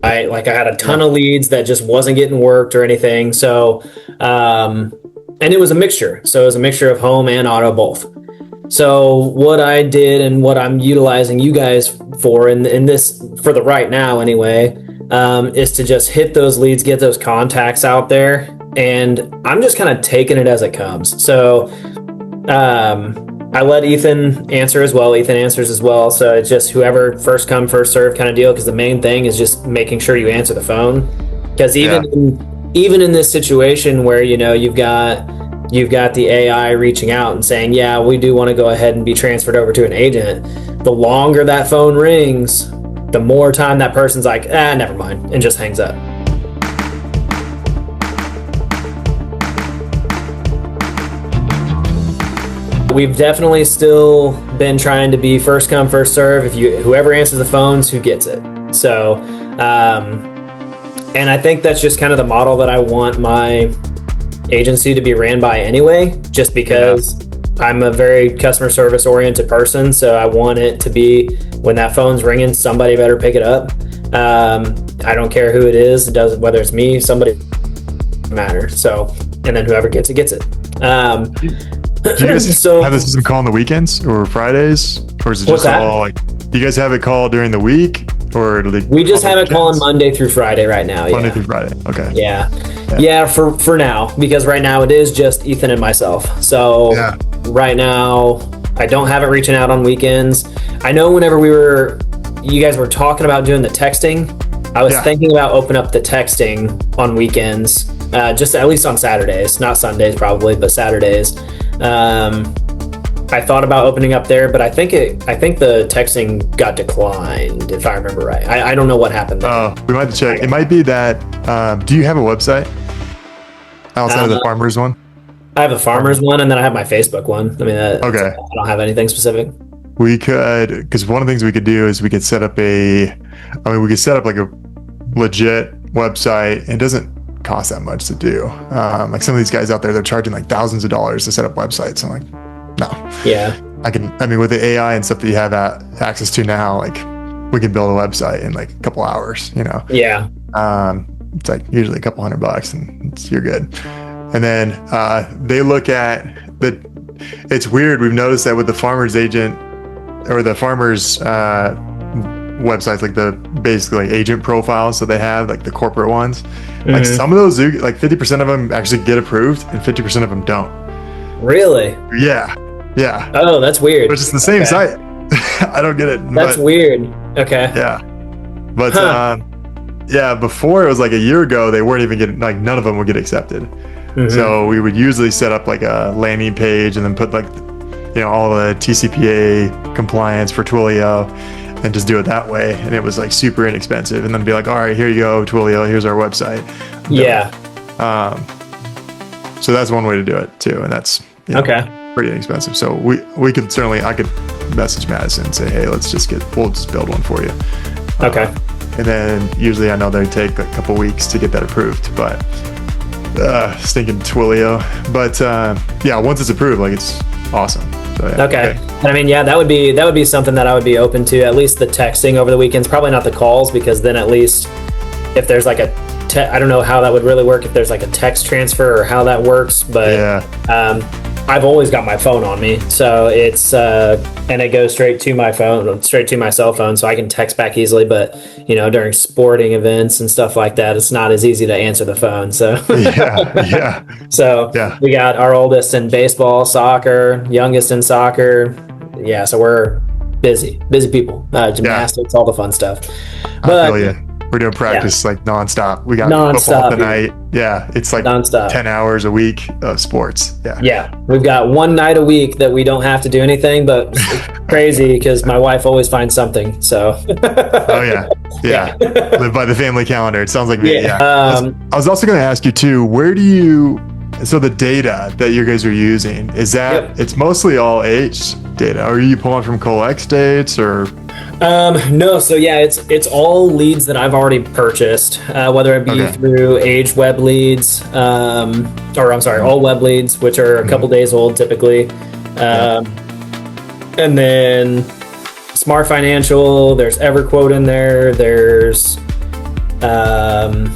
Like I had a ton of leads that just wasn't getting worked or anything. So, and it was a mixture. So it was a mixture of home and auto both. So what I did and what I'm utilizing you guys for in this for the right now anyway, is to just hit those leads, get those contacts out there, and I'm just kind of taking it as it comes. So I let Ethan answer as well. Ethan answers as well. So it's just whoever first come, first serve kind of deal. Because the main thing is just making sure you answer the phone. Because even in this situation where, you know, you've got the AI reaching out and saying, yeah, we do want to go ahead and be transferred over to an agent. The longer that phone rings, the more time that person's like, never mind, and just hangs up. We've definitely still been trying to be first come, first serve. Whoever answers the phones, who gets it. So, and I think that's just kind of the model that I want my agency to be ran by anyway, just because I'm a very customer service oriented person. So I want it to be when that phone's ringing, somebody better pick it up. I don't care who it is. It doesn't, whether it's me, somebody matter. So, and then whoever gets it, gets it. Do you guys have the system call on the weekends or Fridays, or is it just all like? Do you guys have it call during the week, or we just have it calling Monday through Friday right now? Monday through Friday. Okay. Yeah. For now, because right now it is just Ethan and myself. So right now I don't have it reaching out on weekends. I know whenever you guys were talking about doing the texting, I was thinking about opening up the texting on weekends, just at least on Saturdays, not Sundays probably, but Saturdays. I thought about opening up there, but I think the texting got declined, if I remember right. I don't know what happened there. We might have to check. It might be that, do you have a website outside of the farmers one? I have a farmers one, and then I have my Facebook one. I mean, I don't have anything specific. We could, because one of the things we could do is we could set up like a legit website. It doesn't cost that much to do. Like some of these guys out there, they're charging like thousands of dollars to set up websites. I'm like, no. Yeah. I mean, with the AI and stuff that you have access to now, like we can build a website in like a couple hours, you know? Yeah. It's like usually a couple $100 and you're good. And then they look at it's weird. We've noticed that with the farmer's agent or the farmer's websites, like the basically agent profiles that they have, like the corporate ones, like some of those do, like 50% of them actually get approved and 50% of them don't. Really? Yeah. Oh, that's weird. Which is the same site. I don't get it. That's weird. Okay. Yeah. But before, it was like a year ago, they weren't even getting, like none of them would get accepted. So we would usually set up like a landing page and then put like, you know, all the TCPA compliance for Twilio and just do it that way. And it was like super inexpensive. And then be like, all right, here you go, Twilio, here's our website. So that's one way to do it too. And that's pretty inexpensive. So we could certainly, I could message Madison and say, hey, we'll just build one for you. Okay. And then usually I know they take a couple weeks to get that approved, but stinking Twilio. But once it's approved, like it's awesome. So, okay. I mean, that would be something that I would be open to, at least the texting over the weekends, probably not the calls, because then at least if there's like I don't know how that would really work, if there's like a text transfer or how that works, but I've always got my phone on me, so it's and it goes straight to my cell phone, so I can text back easily. But you know, during sporting events and stuff like that, it's not as easy to answer the phone. So we got our oldest in baseball, soccer, youngest in soccer. Yeah, so we're busy people, gymnastics, all the fun stuff. But I feel you. We're doing practice like nonstop. We got football tonight. Yeah, it's like nonstop. 10 hours a week of sports. Yeah. We've got one night a week that we don't have to do anything, but it's crazy because my wife always finds something. So. Live by the family calendar. It sounds like me. I was also going to ask you too. So the data that you guys are using, is that it's mostly all age data? Are you pulling from collect states or? No, so it's all leads that I've already purchased, whether it be through Age web leads, all web leads, which are a couple days old typically. And then Smart Financial, there's EverQuote in there, there's A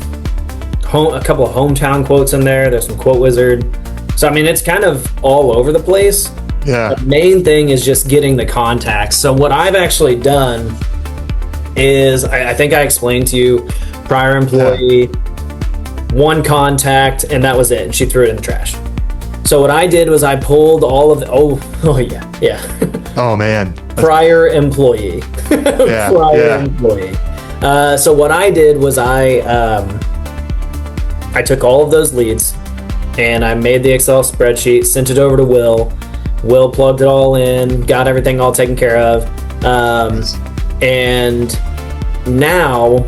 couple of hometown quotes in there. There's some quote wizard. So I mean, it's kind of all over the place. Yeah. The main thing is just getting the contacts. So what I've actually done is, I think I explained to you, prior employee, one contact, and that was it. And she threw it in the trash. So what I did was I pulled all of the, oh yeah. Oh man. Prior employee. Yeah. Employee. So what I did was I took all of those leads and I made the Excel spreadsheet, sent it over to Will. Will plugged it all in, got everything all taken care of. And now,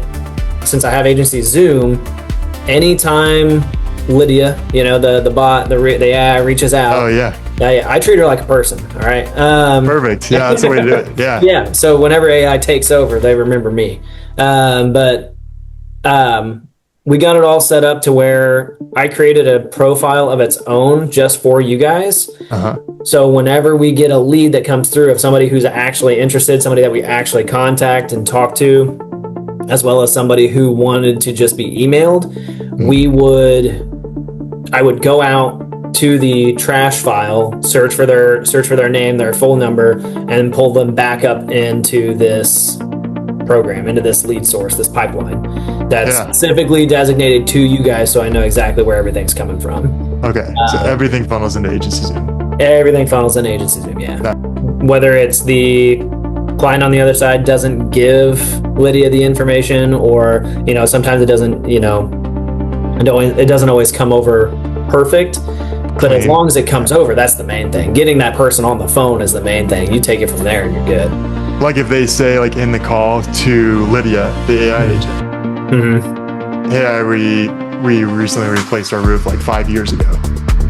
since I have Agency Zoom, anytime Lydia, the bot, the AI reaches out. Oh yeah. I treat her like a person. All right. Perfect. Yeah, that's the way to do it. Yeah. Yeah. So whenever AI takes over, they remember me. We got it all set up to where I created a profile of its own just for you guys. So whenever we get a lead that comes through of somebody who's actually interested, somebody that we actually contact and talk to, as well as somebody who wanted to just be emailed, I would go out to the trash file, search for their name, their phone number, and pull them back up into this program, into this lead source, this pipeline that's specifically designated to you guys, so I know exactly where everything's coming from. Okay, so everything funnels into Agency Zoom. Everything funnels into Agency Zoom, yeah. Whether it's the client on the other side doesn't give Lydia the information, or sometimes it doesn't, it doesn't always come over perfect. But as long as it comes over, that's the main thing. Getting that person on the phone is the main thing. You take it from there and you're good. Like if they say, like in the call to Lydia, the AI agent, hey, we recently replaced our roof like 5 years ago.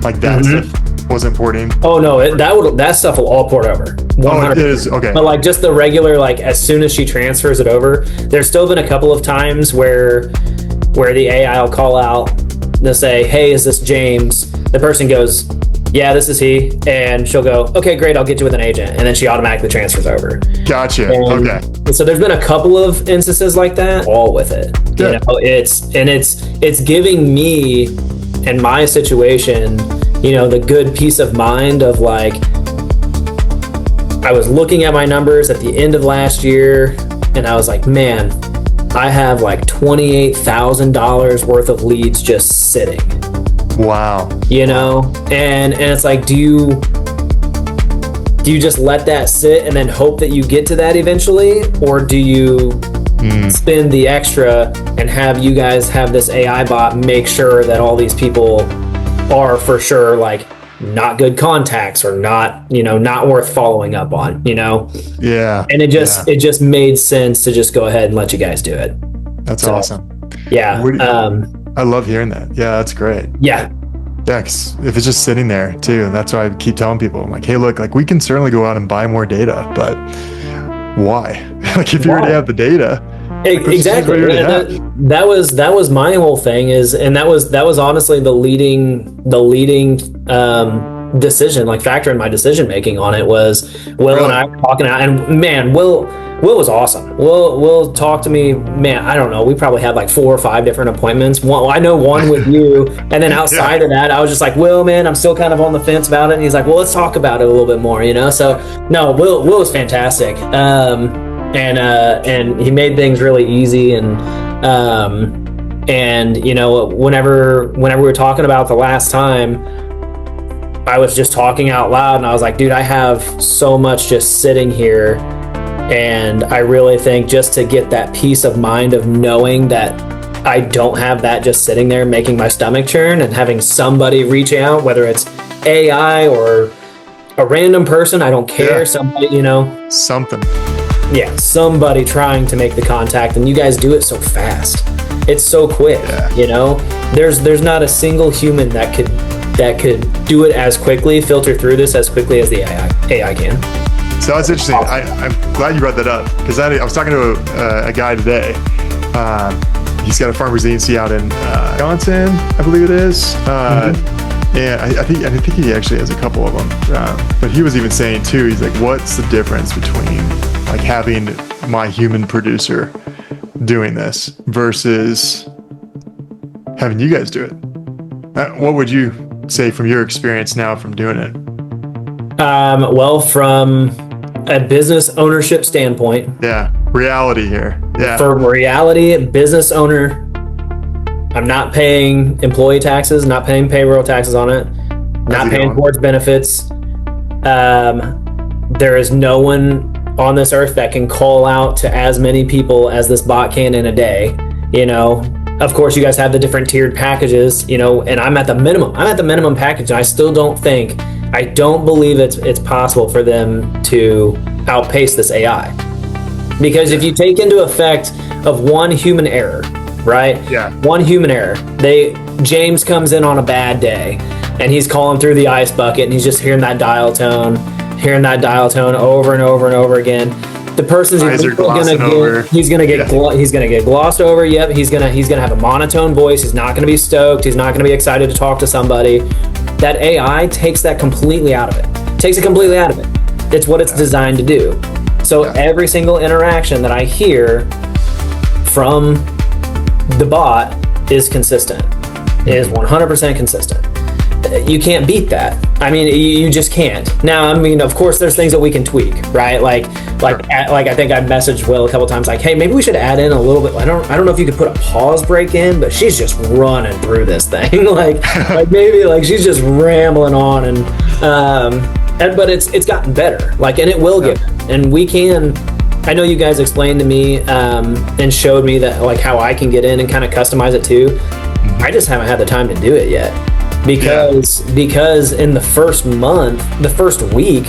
Like that stuff was importing. Oh no, that stuff will all port over. 100%. Oh, it is, okay. But like just the regular, like as soon as she transfers it over, there's still been a couple of times where the AI will call out, they'll say, hey, is this James? The person goes, yeah, this is he. And she'll go, okay, great, I'll get you with an agent. And then she automatically transfers over. Gotcha. Okay. So there's been a couple of instances like that, all with it. Good. It's giving me and my situation, the good peace of mind of like, I was looking at my numbers at the end of last year and I was like, man, I have like $28,000 worth of leads just sitting. Wow. And it's like, do you just let that sit and then hope that you get to that eventually? Or do you spend the extra and have you guys have this AI bot make sure that all these people are for sure like not good contacts or not, not worth following up on, Yeah. And it just made sense to just go ahead and let you guys do it. That's awesome. Yeah. I love hearing that. Yeah, that's great. Yeah. Yeah, 'cause if it's just sitting there too, and that's why I keep telling people, I'm like, hey, look, like we can certainly go out and buy more data, but why? Like if you already have the data. Exactly. That was my whole thing and that was honestly the leading decision, like factor in my decision making on it was Will and I were talking out, and man, Will was awesome. Will talk to me, man, I don't know, we probably had like 4 or 5 different appointments. I know one with you, and then outside of that, I was just like, Will, man, I'm still kind of on the fence about it. And he's like, well, let's talk about it a little bit more, So no, Will was fantastic. And he made things really easy whenever we were talking about the last time, I was just talking out loud and I was like, dude, I have so much just sitting here. And I really think just to get that peace of mind of knowing that I don't have that just sitting there making my stomach churn, and having somebody reach out, whether it's AI or a random person, I don't care. Somebody, Something. Yeah, somebody trying to make the contact, and you guys do it so fast. It's so quick, There's not a single human that could do it as quickly, filter through this as quickly as the AI can. So that's interesting. I'm glad you brought that up, because I was talking to a guy today. He's got a farmer's agency out in Wisconsin, I believe it is. And I think he actually has a couple of them. But he was even saying too, he's like, what's the difference between like having my human producer doing this versus having you guys do it? What would you say from your experience now from doing it? Well, from a business ownership standpoint, Yeah, reality here. Yeah, for reality, business owner, I'm not paying employee taxes, not paying payroll taxes on it, not paying towards benefits. There is no one on this earth that can call out to as many people as this bot can in a day. Of course, you guys have the different tiered packages, and I'm at the minimum package, and I still don't believe it's possible for them to outpace this AI. Because if you take into effect of one human error, right? Yeah. One human error. James comes in on a bad day and he's calling through the ice bucket and he's just hearing that dial tone over and over and over again. The person's gonna get glossed over. Yep, he's gonna have a monotone voice. He's not gonna be stoked. He's not gonna be excited to talk to somebody. That AI takes that completely out of it. It's what it's designed to do. So every single interaction that I hear from the bot is consistent. It is 100% consistent. You can't beat that. I mean, you just can't. Now, I mean, of course, there's things that we can tweak, right? Like I think I messaged Will a couple times, like, hey, maybe we should add in a little bit. I don't know if you could put a pause break in, but she's just running through this thing, like maybe like she's just rambling on, but it's gotten better, like, and it will get better. And we can. I know you guys explained to me and showed me that, like, how I can get in and kind of customize it too. I just haven't had the time to do it yet. Because in the first week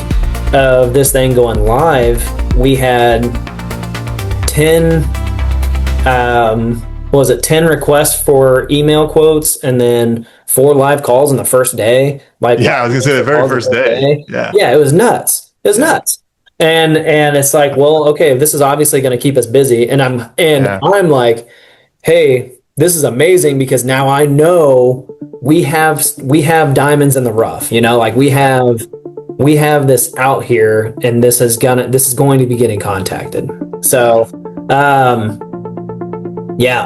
of this thing going live, we had 10 requests for email quotes and then 4 live calls in the first day. I was gonna say the very first day. Yeah, it was nuts. Nuts. And it's like, well, okay, this is obviously going to keep us busy. And I'm like, hey, this is amazing because now I know we have diamonds in the rough, like we have this out here, and this is going to be getting contacted. So,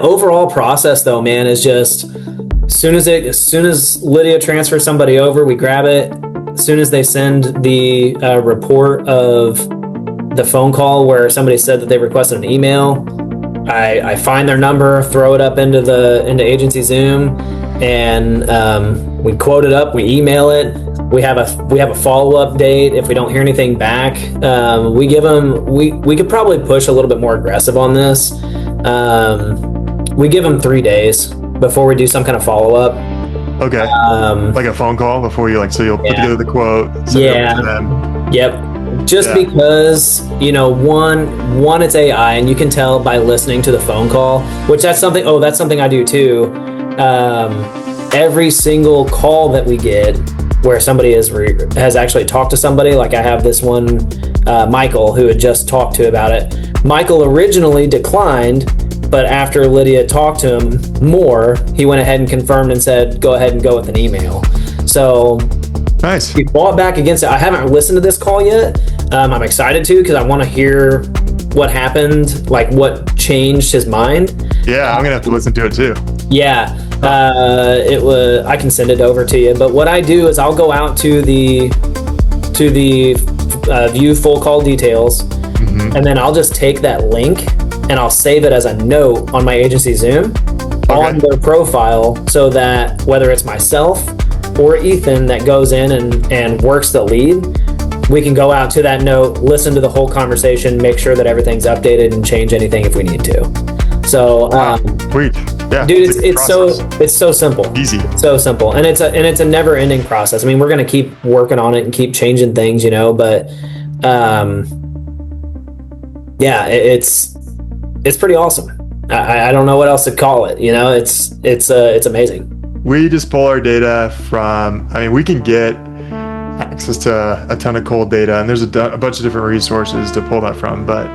overall process though, man, is just as soon as Lydia transfers somebody over, we grab it. As soon as they send the report of the phone call where somebody said that they requested an email, I find their number, throw it up into Agency Zoom, and we quote it up. We email it. We have a follow-up date if we don't hear anything back. We give them. We could probably push a little bit more aggressive on this. We give them 3 days before we do some kind of follow-up. Okay. Like a phone call before you so you'll put together the quote. Send it over to them. Yep. Just because, one, it's AI, and you can tell by listening to the phone call, which that's something I do too. Every single call that we get where somebody has actually talked to somebody, like I have this one, Michael, who had just talked to about it. Michael originally declined, but after Lydia talked to him more, he went ahead and confirmed and said, go ahead and go with an email. So nice. He fought back against it. I haven't listened to this call yet. I'm excited to, because I want to hear what happened, like what changed his mind. Yeah, I'm gonna have to listen to it too. Yeah, I can send it over to you. But what I do is I'll go out to the view full call details, and then I'll just take that link and I'll save it as a note on my Agency Zoom on their profile, so that whether it's myself or Ethan that goes in and works the lead, we can go out to that note, listen to the whole conversation, make sure that everything's updated, and change anything if we need to. So, sweet. Yeah, dude, it's so simple. Easy. So simple, and it's a never-ending process. I mean, we're gonna keep working on it and keep changing things, but it's pretty awesome. I don't know what else to call it. It's amazing. We just pull our data from. I mean, we can get access to a ton of cold data, and there's a bunch of different resources to pull that from. But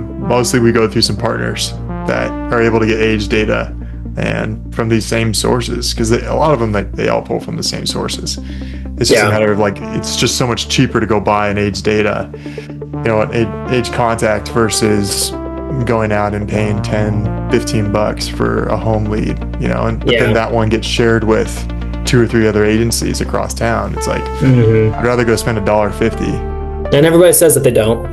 mostly, we go through some partners that are able to get age data and from these same sources, because a lot of them they all pull from the same sources. It's just a matter of it's just so much cheaper to go buy an age data, an age contact versus going out and paying 10, 15 bucks for a home lead, you know, and then that one gets shared with 2 or 3 other agencies across town. It's like, I'd rather go spend $1.50. And everybody says that they don't.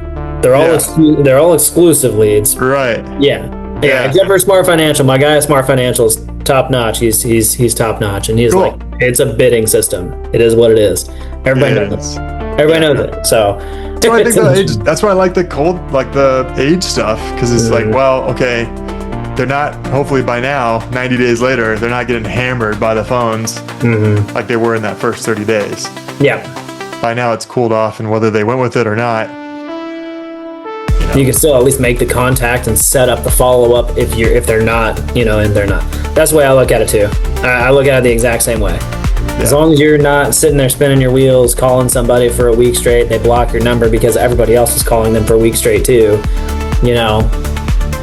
They're all they're all exclusive leads. Right. Yeah. Except for Smart Financial. My guy at Smart Financial is top notch. He's top notch, and he's like, it's a bidding system. It is what it is. Everybody knows it. Everybody knows it. So that's why I like the age stuff, because it's like, well, okay, they're not, hopefully by now, 90 days later, they're not getting hammered by the phones like they were in that first 30 days. Yeah. By now it's cooled off, and whether they went with it or not, you can still at least make the contact and set up the follow-up if they're not, and they're not. That's the way I look at it too. I look at it the exact same way. As long as you're not sitting there spinning your wheels, calling somebody for a week straight, they block your number because everybody else is calling them for a week straight too,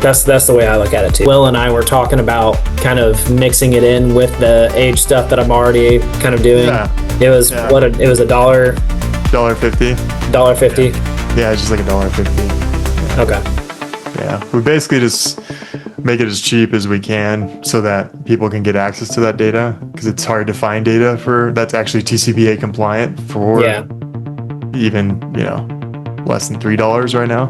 that's the way I look at it too. Will and I were talking about kind of mixing it in with the age stuff that I'm already kind of doing. It was it was $1.50. $1.50. Yeah, it's just like $1.50. Okay. Yeah, we basically just make it as cheap as we can so that people can get access to that data, because it's hard to find data that's actually TCPA compliant for even, less than $3 right now.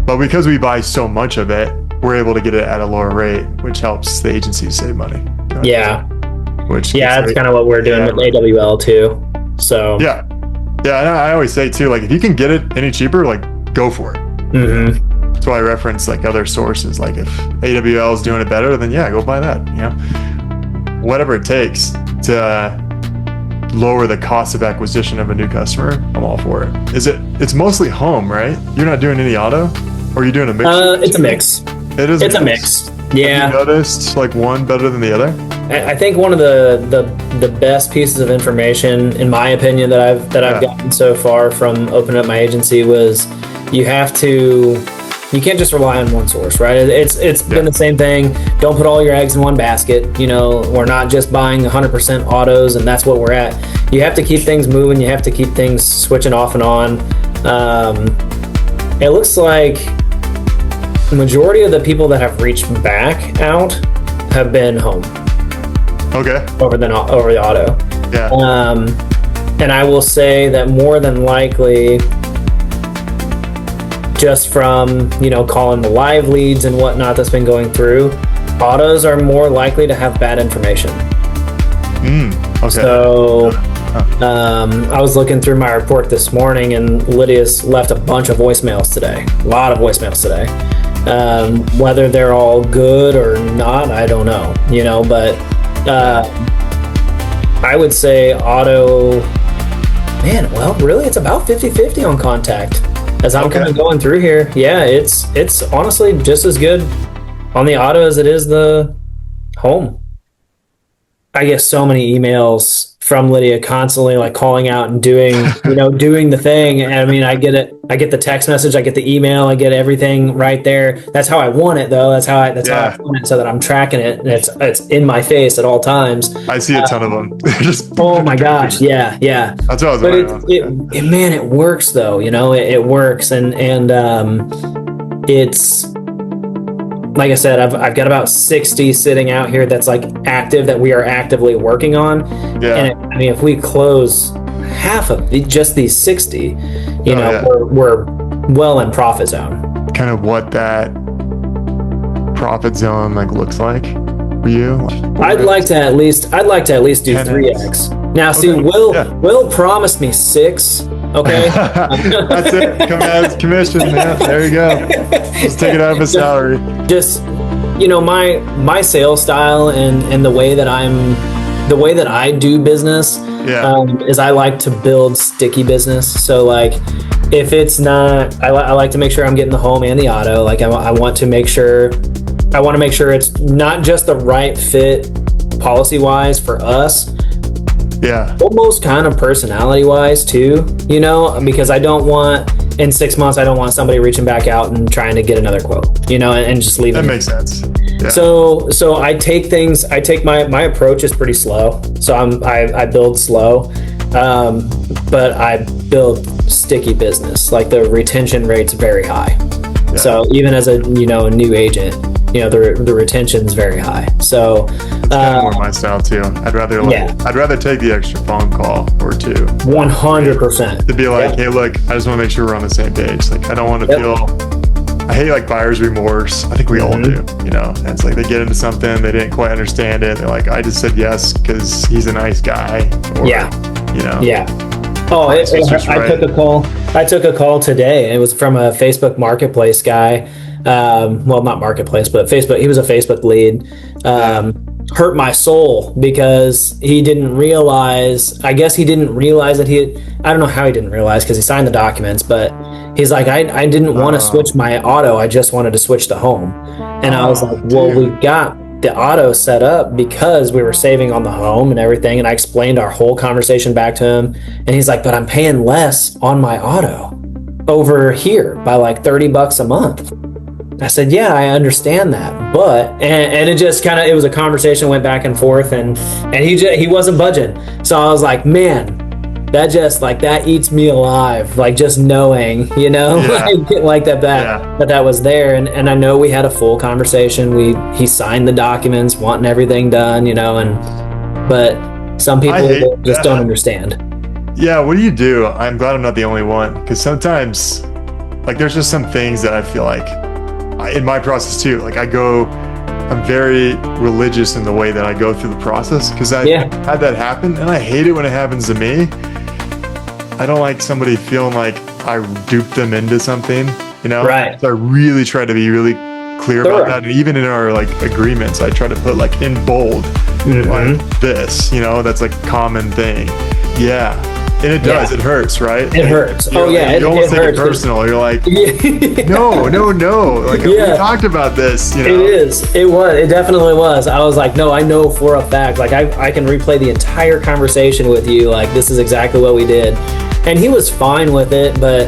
But because we buy so much of it, we're able to get it at a lower rate, which helps the agencies save money. That's kind of what we're doing with AWL too. So and I always say too, like, if you can get it any cheaper, like, go for it. That's why I reference like other sources. Like, if AWL is doing it better, then go buy that. Whatever it takes to lower the cost of acquisition of a new customer, I'm all for it. It's mostly home, right? You're not doing any auto, or are you doing a mix? It's a mix. It's a mix. Yeah. Have you noticed like one better than the other? I think one of the best pieces of information, in my opinion, that I've gotten so far from opening up my agency was you can't just rely on one source, right? It's been the same thing. Don't put all your eggs in one basket. We're not just buying 100% autos and that's what we're at. You have to keep things moving. You have to keep things switching off and on. It looks like the majority of the people that have reached back out have been home. Okay. Over the auto. Yeah. And I will say that more than likely, just from, calling the live leads and whatnot that's been going through, autos are more likely to have bad information. Okay. So I was looking through my report this morning, and Lydia's left a bunch of voicemails today. A lot of voicemails today. Whether they're all good or not, I don't know, but I would say auto, really it's about 50-50 on contact. As I'm kind of going through here, it's honestly just as good on the auto as it is the home. I get so many emails from Lydia constantly, like calling out and doing the thing. And I mean, I get it. I get the text message, I get the email, I get everything right there. That's how I want it, though. That's how I want it, so that I'm tracking it and it's in my face at all times. I see a ton of them. Oh my gosh, yeah. That's what I was wondering. It works though. It works, and it's. Like I said, I've got about 60 sitting out here that's like active, that we are actively working on. Yeah. And if we close half of just these 60, we're well in profit zone. Kind of what that profit zone looks like for you? I'd like to at least do 3x. Now, see, Will promised me 6. Okay. That's it. Come as commission. Yeah, there you go. Just take it out of his salary. Just, my sales style and the way that I do business is I like to build sticky business. So like, if it's not, I like to make sure I'm getting the home and the auto. Like I want to make sure it's not just the right fit policy wise for us. Yeah. Almost kind of personality wise too, because I don't want, in 6 months, I don't want somebody reaching back out and trying to get another quote, and just leaving. That makes sense. Yeah. So I take my approach is pretty slow. So I build slow, but I build sticky business. Like the retention rate's very high. So even as a a new agent, the retention is very high. So it's kind of more my style too. I'd rather take the extra phone call or two. 100%. To be like, hey, look, I just want to make sure we're on the same page. Like, I don't want to feel. I hate like buyer's remorse. I think we all do, And it's like they get into something, they didn't quite understand it. They're like, I just said yes because he's a nice guy. Or, Yeah. Oh, I took a call today. It was from a Facebook Marketplace guy. Well, not Marketplace, but Facebook. He was a Facebook lead. Hurt my soul because he didn't realize. I guess he didn't realize that I don't know how he didn't realize because he signed the documents, but he's like, I didn't want to switch my auto. I just wanted to switch to home. And I was like, well, we got the auto set up because we were saving on the home and everything. And I explained our whole conversation back to him. And he's like, but I'm paying less on my auto over here by like $30 a month. I said, yeah, I understand that. But, and it just kind of, it was a conversation, went back and forth, and he wasn't budging. So I was like, man, that just like, that eats me alive. Like just knowing, like that was there. And I know we had a full conversation. He signed the documents, wanting everything done, but some people just don't understand. Yeah. What do you do? I'm glad I'm not the only one. Cause sometimes like, there's just some things that I feel like in my process too, like I'm very religious in the way that I go through the process because I had that happen and I hate it when it happens to me. I don't like somebody feeling like I duped them into something, Right. So I really try to be really clear about that. And even in our like agreements, I try to put like in bold like this, that's like a common thing. Yeah. And it does. It hurts, right? It hurts. You almost take it personal. You're like, no. Like we talked about this. It is. It was. It definitely was. I was like, no, I know for a fact. Like I can replay the entire conversation with you. Like this is exactly what we did, and he was fine with it. But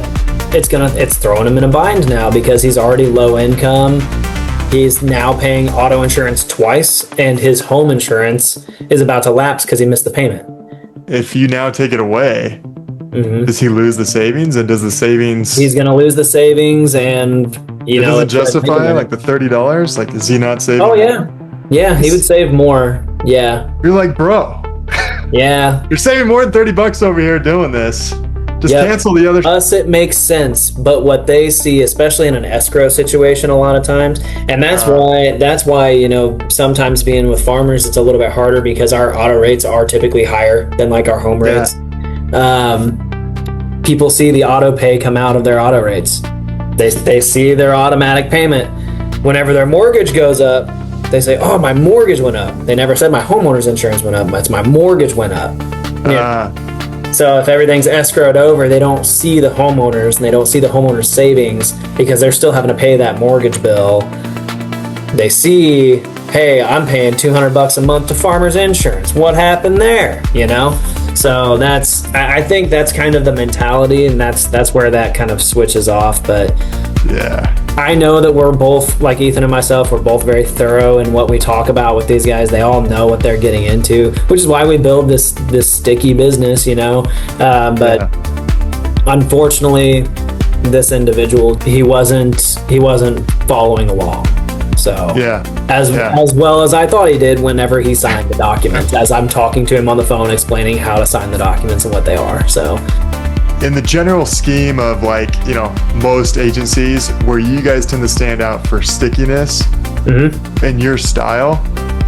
it's throwing him in a bind now because he's already low income. He's now paying auto insurance twice, and his home insurance is about to lapse because he missed the payment. If you now take it away, does he lose the savings? And does the savings... He's going to lose the savings and, does it justify like the $30? Like, is he not saving? Oh, yeah. Yeah, he would save more. Yeah. You're like, bro. Yeah. You're saving more than $30 over here doing this. Just cancel the other... Us, it makes sense. But what they see, especially in an escrow situation a lot of times, and that's why, sometimes being with farmers, it's a little bit harder because our auto rates are typically higher than like our home rates. People see the auto pay come out of their auto rates. They see their automatic payment. Whenever their mortgage goes up, they say, oh, my mortgage went up. They never said my homeowner's insurance went up. It's my mortgage went up. So if everything's escrowed over, they don't see the homeowners and they don't see the homeowner's savings because they're still having to pay that mortgage bill. They see, hey, I'm paying $200 a month to farmer's insurance. What happened there? So I think that's kind of the mentality, and that's where that kind of switches off. But yeah, I know that we're both, like Ethan and myself, we're both very thorough in what we talk about with these guys. They all know what they're getting into, which is why we build this sticky business, but unfortunately, this individual, he wasn't following along. So as well as I thought he did whenever he signed the documents, as I'm talking to him on the phone explaining how to sign the documents and what they are. So in the general scheme of like, most agencies where you guys tend to stand out for stickiness and your style,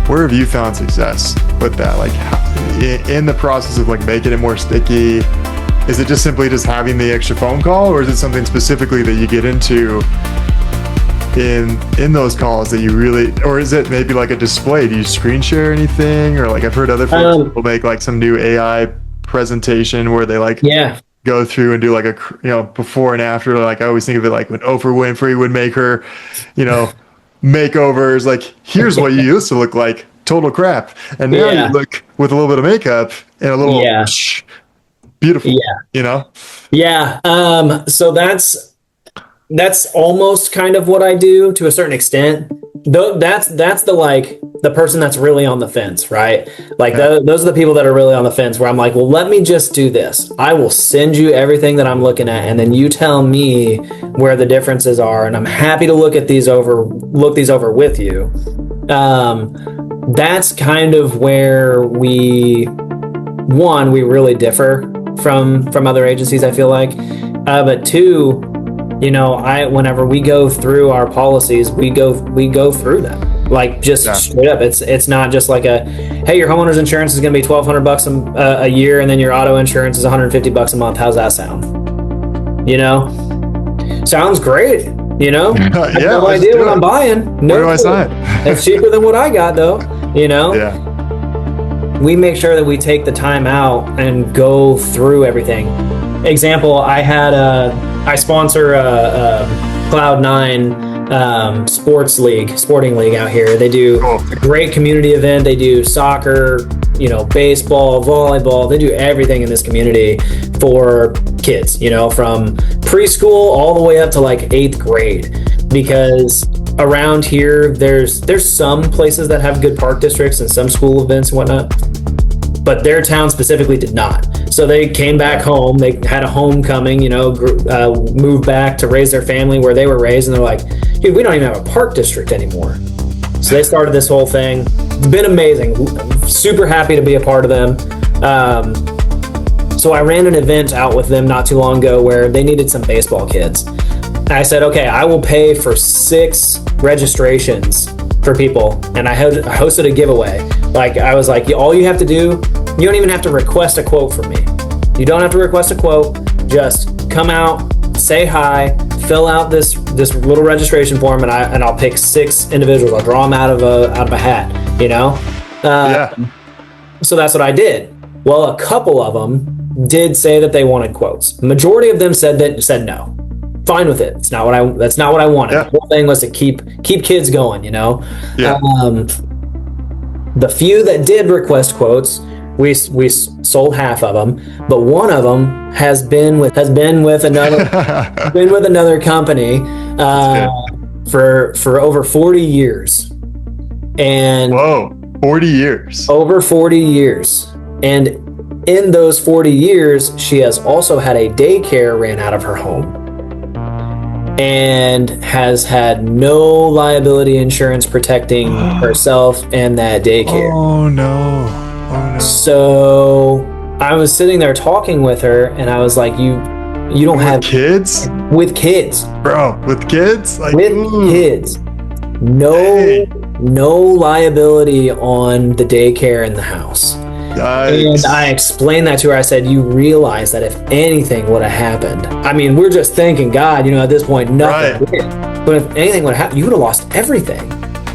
where have you found success with that? Like in the process of like making it more sticky, is it just simply just having the extra phone call, or is it something specifically that you get into in those calls that you really, or is it maybe like a display? Do you screen share anything? Or like I've heard other folks will make like some new AI presentation where they like go through and do like a before and after. Like I always think of it like when Oprah Winfrey would make her makeovers, like here's what you used to look like, total crap, and now you look with a little bit of makeup and a little beautiful. So that's almost kind of what I do to a certain extent. That's the person that's really on the fence, right? Like those are the people that are really on the fence where I'm like, well, let me just do this. I will send you everything that I'm looking at, and then you tell me where the differences are, and I'm happy to look these over with you. That's kind of where we really differ from other agencies, I feel like. But two, whenever we go through our policies, we go through them. Like just straight up. It's not just like hey, your homeowner's insurance is going to be $1,200 a year, and then your auto insurance is $150 a month. How's that sound? Sounds great. I have no idea what I'm buying. Where do I sign? It's cheaper than what I got though. Yeah. We make sure that we take the time out and go through everything. Example, I sponsor a Cloud9 sporting league out here. They do a great community event. They do soccer, baseball, volleyball. They do everything in this community for kids, from preschool all the way up to like 8th grade. Because around here, there's some places that have good park districts and some school events and whatnot, but their town specifically did not. So they came back home. They had a homecoming, moved back to raise their family where they were raised, and they're like, dude, we don't even have a park district anymore. So they started this whole thing. It's been amazing. Super happy to be a part of them. So I ran an event out with them not too long ago where they needed some baseball kids. I said, okay, I will pay for 6 registrations for people, and I hosted a giveaway. Like, I was like, all you have to do, you don't even have to request a quote from me. You don't have to request a quote. Just come out, say hi, fill out this little registration form, and I'll pick 6 individuals. I'll draw them out of a hat. So that's what I did. Well, a couple of them did say that they wanted quotes. Majority of them said no. Fine with it. That's not what I wanted. The whole thing was to keep kids going, the few that did request quotes, we sold half of them, but one of them has been with another company for over 40 years. And 40 years. Over 40 years. And in those 40 years, she has also had a daycare ran out of her home, and has had no liability insurance protecting herself and that daycare. Oh no. So I was sitting there talking with her, and I was like, you don't have kids? With kids. Bro, with kids? Kids. No liability on the daycare in the house. Yikes. And I explained that to her. I said, you realize that if anything would have happened, I mean, we're just thanking God, at this point, nothing did. But if anything would have happened, you would have lost everything.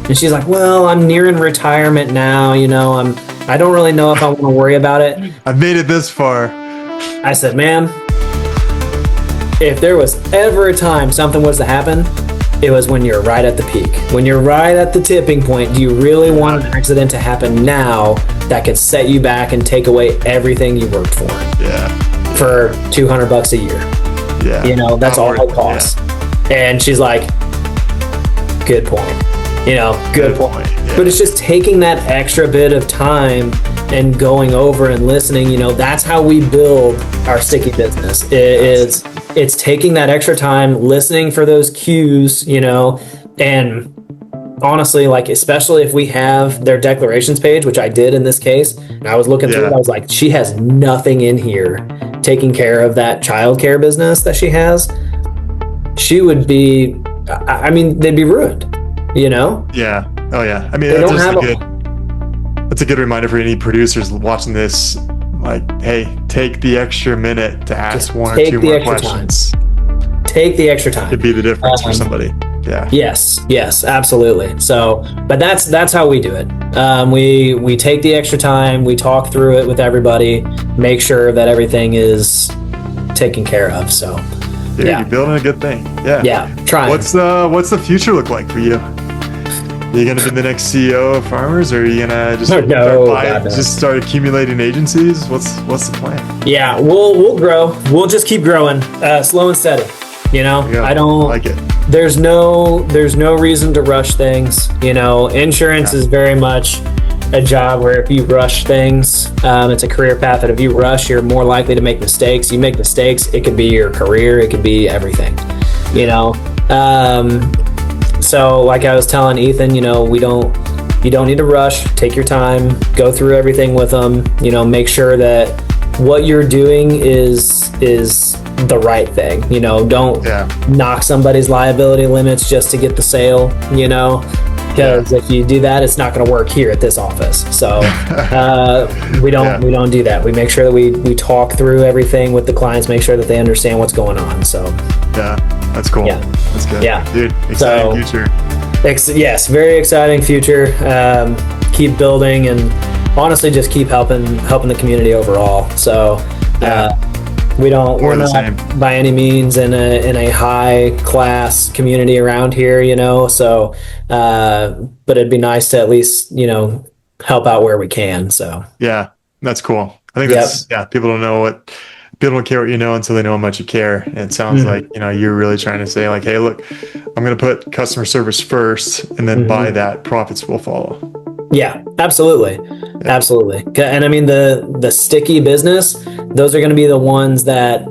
And she's like, well, I'm nearing retirement now. I don't really know if I want to worry about it. I've made it this far. I said, ma'am, if there was ever a time something was to happen, it was when you're right at the peak. When you're right at the tipping point, do you really want an accident to happen now that could set you back and take away everything you worked for? Yeah. For $200 a year. Yeah. That's all it costs. Yeah. And she's like, good point. Good point. Yeah. But it's just taking that extra bit of time and going over and listening. That's how we build our sticky business. It's taking that extra time, listening for those cues, and honestly, like, especially if we have their declarations page, which I did in this case, and I was looking through it, I was like, she has nothing in here taking care of that childcare business that she has. She would be, they'd be ruined, Yeah. Oh yeah. I mean, that's a good reminder for any producers watching this. Like, hey, take the extra minute to ask one or two more questions. Take the extra time. It'd be the difference for somebody. Yeah. Yes, absolutely. So, but that's how we do it. We take the extra time, we talk through it with everybody, make sure that everything is taken care of. So, dude, you're building a good thing. Yeah. Yeah. Trying. What's the future look like for you? Are you going to be the next CEO of Farmers, or are you going to just just start accumulating agencies? What's the plan? Yeah, we'll grow. We'll just keep growing, slow and steady. Yeah, I don't like it. There's no reason to rush things. Insurance is very much a job where if you rush things, it's a career path that if you rush, you're more likely to make mistakes. You make mistakes, it could be your career, it could be everything. So like I was telling Ethan, you don't need to rush. Take your time, go through everything with them. Make sure that what you're doing is the right thing. Don't knock somebody's liability limits just to get the sale. Because if you do that, it's not going to work here at this office. So we don't do that. We make sure that we talk through everything with the clients, make sure that they understand what's going on. So that's cool. Yeah, that's good. Yeah, dude. Exciting future. Yes, very exciting future. Keep building and honestly just keep helping the community overall. So we're not by any means in a high class community around here, So but it'd be nice to at least help out where we can. So yeah, that's cool. I think that's people don't care what you know until they know how much you care. And it sounds like you're really trying to say like, hey, look, I'm going to put customer service first, and then by that, profits will follow. Yeah, absolutely. Absolutely. And I mean, the sticky business, those are going to be the ones that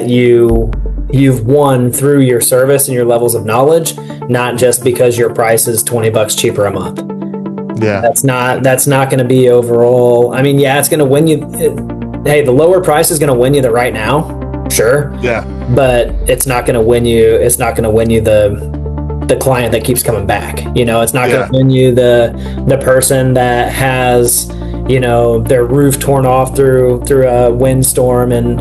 you've won through your service and your levels of knowledge, not just because your price is $20 cheaper a month. Yeah. That's not going to be overall. I mean, it's going to win you. Hey, the lower price is going to win you the right now. Sure. Yeah. But it's not going to win you. It's not going to win you the client that keeps coming back. It's not going to win you the person that has, their roof torn off through a windstorm and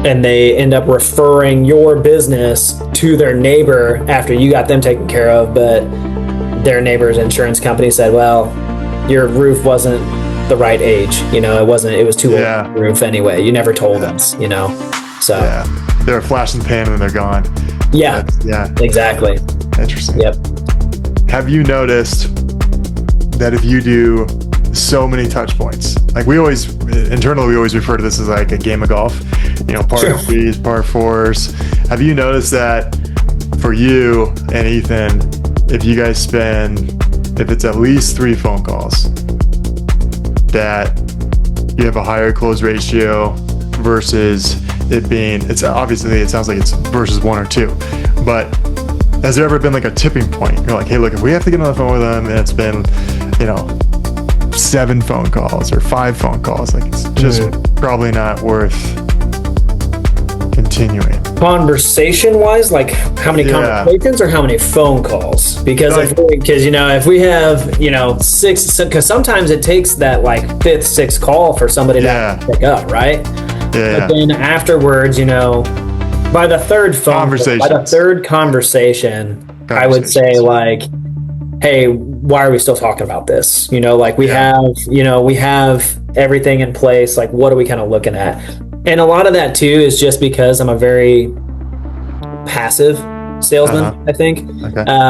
they end up referring your business to their neighbor after you got them taken care of, but their neighbor's insurance company said, well, your roof wasn't the right age. It was too old for the roof anyway. You never told us, So they're a flash in the pan and they're gone. Yeah. Exactly. Interesting. Yep. Have you noticed that if you do so many touch points, like we always refer to this as like a game of golf, par threes, par fours. Have you noticed that for you and Ethan, if you guys if it's at least 3 phone calls, that you have a higher close ratio versus it sounds like it's versus 1 or 2, but has there ever been like a tipping point? You're like, hey, look, if we have to get on the phone with them and it's been, 7 phone calls or 5 phone calls, like it's just probably not worth continuing. Conversation wise, like how many conversations or how many phone calls? Because if we have 6, because sometimes it takes that like 5th, 6th call for somebody to pick up, right? But then afterwards, by the third conversation, I would say like, hey, why are we still talking about this? Like we have everything in place. Like, what are we kind of looking at? And a lot of that too is just because I'm a very passive salesman. I think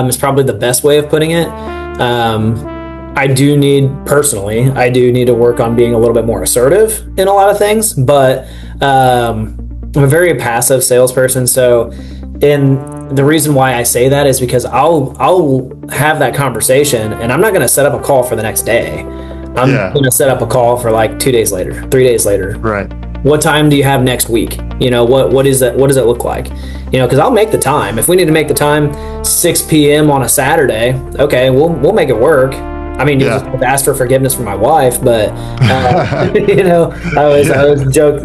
is probably the best way of putting it. I do need to work on being a little bit more assertive in a lot of things, but I'm a very passive salesperson. So, the reason why I say that is because I'll have that conversation and I'm not going to set up a call for the next day. I'm going to set up a call for like 2 days later, 3 days later. Right. What time do you have next week? What is that? What does it look like? Because I'll make the time. If we need to make the time 6 p.m. on a Saturday, okay, we'll make it work. I mean, you just have to ask for forgiveness from my wife, but I always joke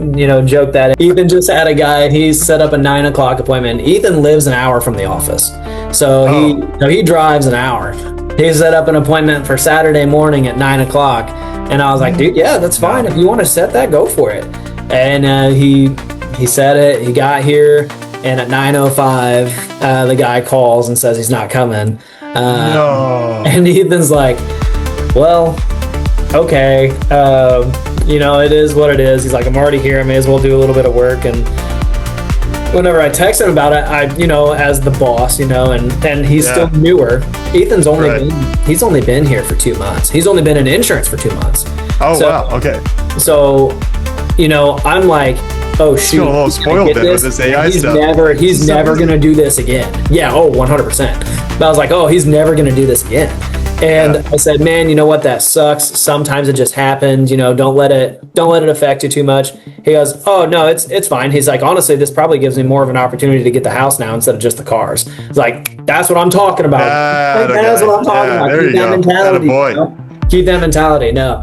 that Ethan just had a guy. He set up a 9 o'clock appointment. Ethan lives an hour from the office, so he drives an hour. He set up an appointment for Saturday morning at 9 o'clock, and I was like, dude, yeah, that's fine. If you want to set that, go for it. And he said it. He got here, and at 9:05, the guy calls and says he's not coming. And Ethan's like, well, okay, it is what it is. He's like, I'm already here. I may as well do a little bit of work. And whenever I text him about it, as the boss, and he's still newer. Ethan's only been here for 2 months. He's only been in insurance for 2 months. Oh, wow. Okay. So, I'm like, oh shoot, Feel a little spoiled then with this AI stuff. He's never going to do this again. Yeah. Oh, 100%. But I was like, oh, he's never going to do this again. And I said, man, you know what? That sucks. Sometimes it just happened. Don't let it affect you too much. He goes, oh no, it's fine. He's like, honestly, this probably gives me more of an opportunity to get the house now instead of just the cars. It's like, that's what I'm talking about. That's what I'm talking about. There Keep you that go. mentality. Boy. Keep that mentality. No.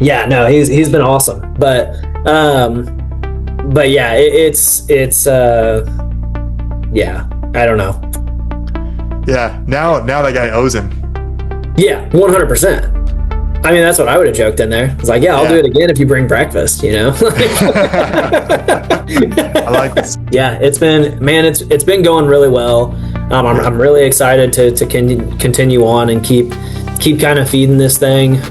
Yeah, no, he's been awesome. But yeah, it's yeah, I don't know. Yeah, now that guy owes him. Yeah, 100%. I mean, that's what I would have joked in there. It's like, yeah, I'll do it again if you bring breakfast, I like this. Yeah, it's been going really well. I'm really excited to continue on and keep kind of feeding this thing.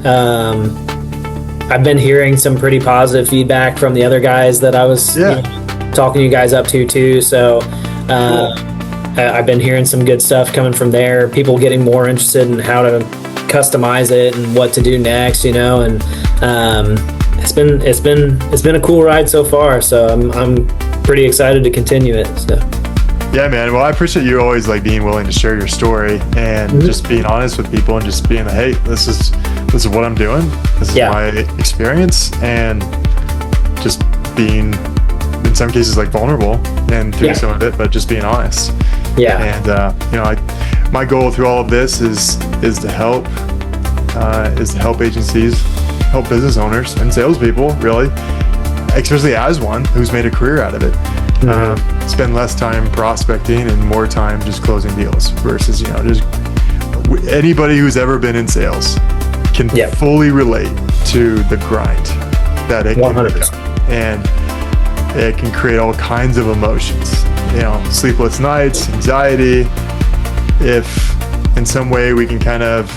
I've been hearing some pretty positive feedback from the other guys that I was talking you guys up to too. So I've been hearing some good stuff coming from there. People getting more interested in how to customize it and what to do next, and it's been a cool ride so far. So I'm pretty excited to continue it. So. Yeah, man. Well, I appreciate you always being willing to share your story and just being honest with people and just being like, hey, this is what I'm doing. This is my experience, and just being in some cases vulnerable and through some of it, but just being honest. Yeah. And my goal through all of this is to help agencies, help business owners and salespeople, really, especially as one who's made a career out of it. Spend less time prospecting and more time just closing deals versus just anybody who's ever been in sales can fully relate to the grind that it can become, and it can create all kinds of emotions, sleepless nights, anxiety. If in some way we can kind of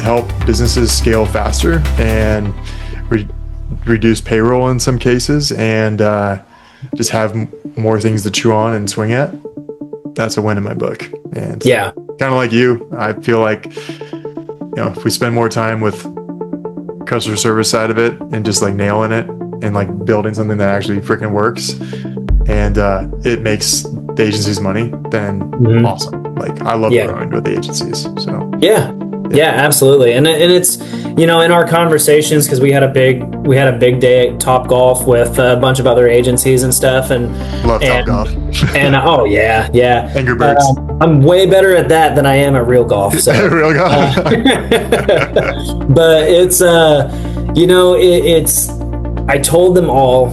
help businesses scale faster and reduce payroll in some cases, and just have more things to chew on and swing at, that's a win in my book. And kind of like you, I feel like if we spend more time with customer service side of it and just nailing it and building something that actually freaking works, and it makes the agencies money, then awesome. I love growing with the agencies. So yeah, absolutely. And it's in our conversations, because we had a big day at Top Golf with a bunch of other agencies and stuff, and love Top Golf. And oh yeah, Angry Birds. I'm way better at that than I am at real golf. So real golf. But it's it's I told them all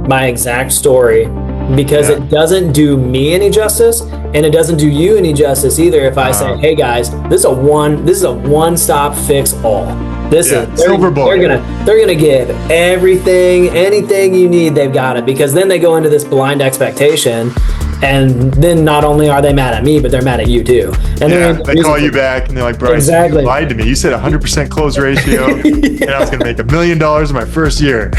my exact story, because it doesn't do me any justice, and it doesn't do you any justice either if I say, hey guys, this is a one-stop fix all. They're gonna give anything you need, they've got it, because then they go into this blind expectation, and then not only are they mad at me, but they're mad at you too. And they call you back and they're like, Bryce, you lied to me. You said 100% close ratio, and I was gonna make $1 million in my first year.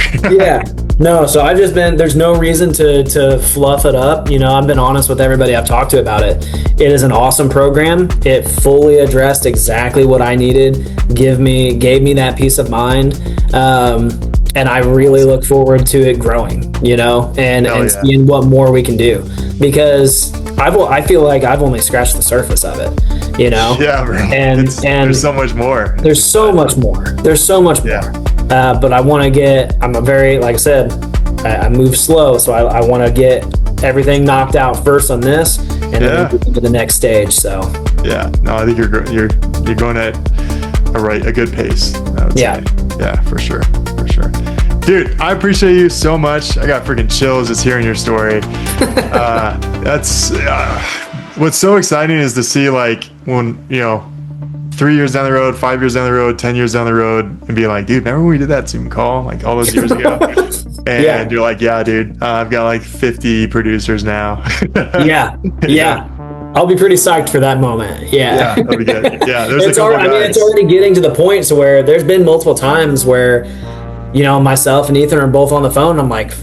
No, so I've just been, there's no reason to fluff it up. I've been honest with everybody I've talked to about it. It is an awesome program. It fully addressed exactly what I needed, gave me that peace of mind. And I really look forward to it growing, and seeing what more we can do, because I feel like I've only scratched the surface of it, Yeah, bro. And there's so much more. There's so much more. But I want to I'm a very, like I said, I move slow, so I want to get everything knocked out first on this, and then move into the next stage. So no, I think you're going at a good pace. I would say. Yeah, for sure. Dude, I appreciate you so much. I got freaking chills just hearing your story. That's what's so exciting is to see when 3 years down the road, 5 years down the road, 10 years down the road, and be like, dude, remember when we did that Zoom call all those years ago? And you're like, yeah, dude, I've got 50 producers now. Yeah. I'll be pretty psyched for that moment. Yeah, that'll be good. Yeah, there's it's already getting to the point to where there's been multiple times where, myself and Ethan are both on the phone. I'm like,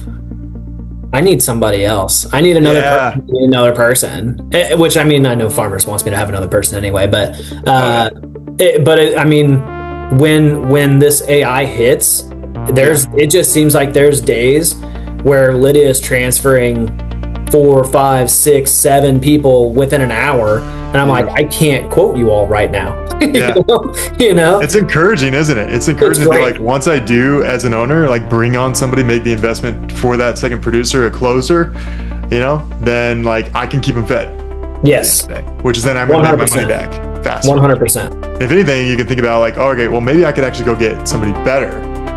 I need somebody else. I need another person. Which I know Farmers wants me to have another person anyway. But when this AI hits, it just seems like there's days where Lydia is transferring 4, 5, 6, 7 people within an hour, and I'm like, I can't quote you all right now. Yeah. You know, it's encouraging, isn't it? It's encouraging to, like, once I do as an owner, like, bring on somebody, make the investment for that second producer, a closer, you know, then like I can keep them fed. Yes. Which is then I'm going to make my money back faster. 100%. If anything, you can think about like, oh, okay, well, maybe I could actually go get somebody better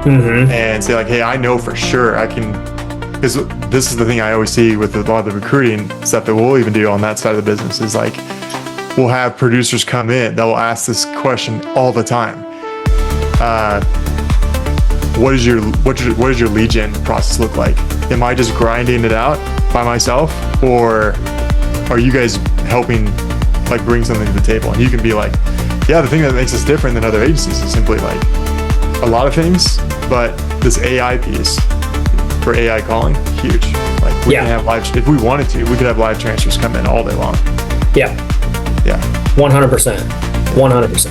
and say like, hey, I know for sure I can. Because this is the thing I always see with a lot of the recruiting stuff that we'll even do on that side of the business is like, we'll have producers come in that will ask this question all the time. What does your lead gen process look like? Am I just grinding it out by myself, or are you guys helping like bring something to the table? And you can be like, yeah, the thing that makes us different than other agencies is simply like a lot of things, but this AI piece for AI calling, huge. Like we can have if we wanted to, we could have live transfers come in all day long. Yeah. 100%. 100%.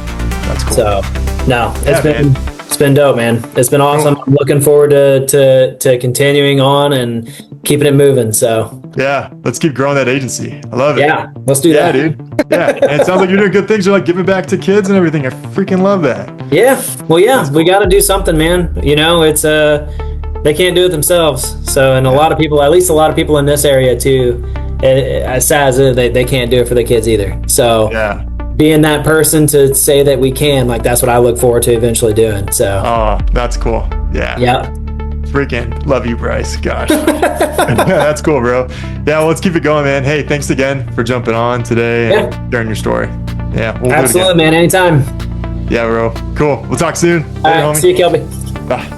That's cool. So no, it's been dope, man. It's been awesome. I'm looking forward to continuing on and keeping it moving. So yeah, let's keep growing that agency. I love it. Yeah, let's do that. Yeah, dude. Yeah, and it sounds like you're doing good things. You're like giving back to kids and everything. I freaking love that. Yeah, well, yeah, we got to do something, man. You know, it's they can't do it themselves. So, and a lot of people, at least a lot of people in this area too, as sad as it is, they can't do it for the kids either. So yeah, being that person to say that we can, like, that's what I look forward to eventually doing. So oh, that's cool. Yeah. Freaking love you, Bryce. Gosh. That's cool, bro. Yeah, well, let's keep it going, man. Hey, thanks again for jumping on today and sharing your story. Yeah, we'll absolutely, man. Anytime. Yeah, bro. Cool. We'll talk soon. All right, see you, Kelby. Bye.